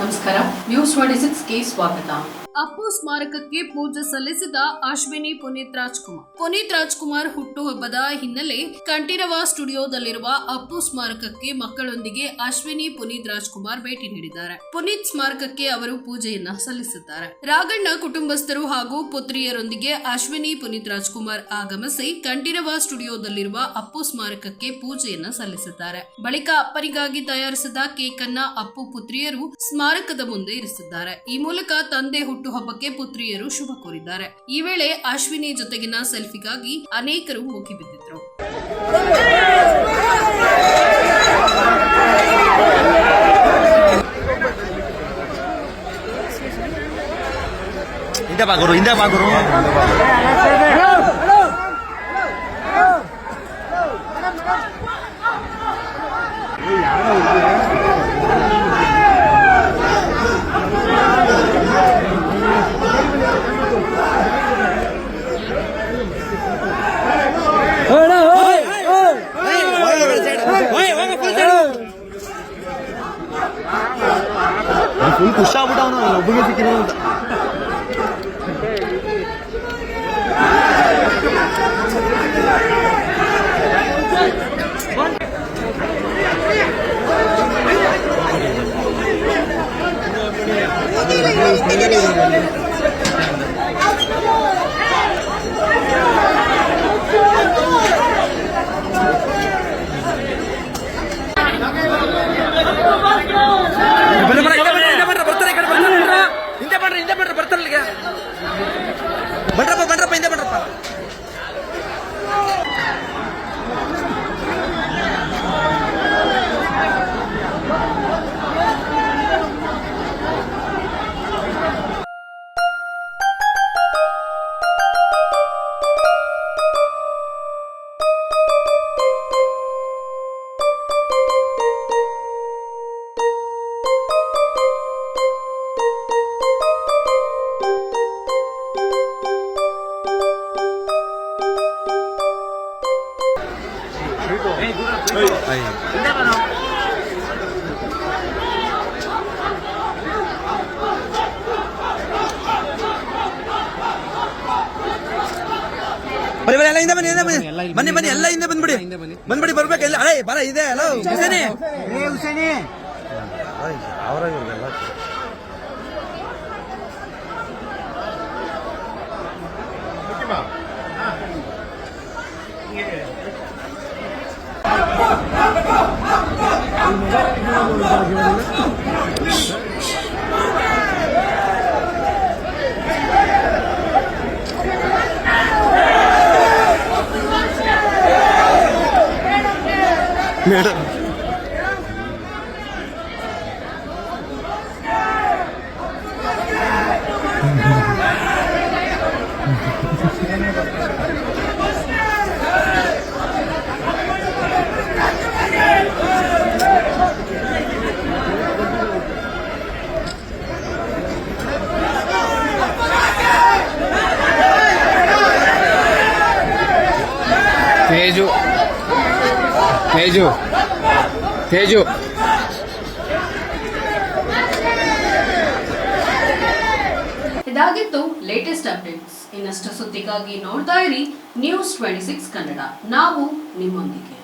ನಮಸ್ಕಾರ, ನ್ಯೂಸ್ 26ಗೆ ಸ್ವಾಗತ. ಅಪ್ಪು ಸ್ಮಾರಕಕ್ಕೆ ಪೂಜೆ ಸಲ್ಲಿಸಿದ ಅಶ್ವಿನಿ ಪುನೀತ್ ರಾಜ್ಕುಮಾರ್ ಹುಟ್ಟುಹಬ್ಬದ ಹಿನ್ನೆಲೆ ಕಂಠೀರವ ಸ್ಟುಡಿಯೋದಲ್ಲಿರುವ ಅಪ್ಪು ಸ್ಮಾರಕಕ್ಕೆ ಮಕ್ಕಳೊಂದಿಗೆ ಅಶ್ವಿನಿ ಪುನೀತ್ ರಾಜ್ಕುಮಾರ್ ಭೇಟಿ ನೀಡಿದ್ದಾರೆ. ಪುನೀತ್ ಸ್ಮಾರಕಕ್ಕೆ ಅವರು ಪೂಜೆಯನ್ನ ಸಲ್ಲಿಸಿದ್ದಾರೆ. ರಾಘಣ್ಣ ಕುಟುಂಬಸ್ಥರು ಹಾಗೂ ಪುತ್ರಿಯರೊಂದಿಗೆ ಅಶ್ವಿನಿ ಪುನೀತ್ ರಾಜ್ಕುಮಾರ್ ಆಗಮಿಸಿ ಕಂಠೀರವ ಸ್ಟುಡಿಯೋದಲ್ಲಿರುವ ಅಪ್ಪು ಸ್ಮಾರಕಕ್ಕೆ ಪೂಜೆಯನ್ನ ಸಲ್ಲಿಸಿದ್ದಾರೆ. ಬಳಿಕ ಅಪ್ಪನಿಗಾಗಿ ತಯಾರಿಸಿದ ಕೇಕ್ ಅನ್ನ ಅಪ್ಪು ಪುತ್ರಿಯರು ಸ್ಮಾರಕದ ಮುಂದೆ ಇರಿಸಿದ್ದಾರೆ. ಈ ಮೂಲಕ ತಂದೆ ಹುಟ್ಟುಹಬ್ಬಕ್ಕೆ ಪುತ್ರಿಯರು ಶುಭ ಕೋರಿದ್ದಾರೆ. ಈ ವೇಳೆ ಅಶ್ವಿನಿ ಜೊತೆಗಿನ ಸೆಲ್ಫಿಗಾಗಿ ಅನೇಕರು ಮುಗಿಬಿದ್ದಿದ್ರು. ಫುಲ್ ಖುಷಿ ಆಗ್ಬಿಟ್ಟವನು ಒಬ್ಬಗೆ ಸಿಕ್ಕಿರೋ ಅಂತ. ಬನ್ರಪ್ಪ ಹಿಂದೆ ಬನ್ರಪ್ಪ. ಬನ್ನಿ ಎಲ್ಲ ಹಿಂದೆ ಬನ್ನಿ ಎಲ್ಲ ಹಿಂದೆ ಬಂದ್ಬಿಡಿ ಬರ್ಬೇಕೆಲ್ಲ. ಅದೇ ಬರ ಇದೆ. ಹಲೋ ಹುಸೇನಿ ಅವರ ಇವ್ರಿಗೆಲ್ಲ ಮೇಡಮ್ ತೇಜು ಇದಾಗಿತ್ತು ಲೇಟೆಸ್ಟ್ ಅಪ್ಡೇಟ್ಸ್. ಇನ್ನಷ್ಟು ಸುದ್ದಿಗಾಗಿ ನೋಡ್ತಾ ಇರಿ ನ್ಯೂಸ್ 26 ಕನ್ನಡ. ನಾವು ನಿಮ್ಮೊಂದಿಗೆ.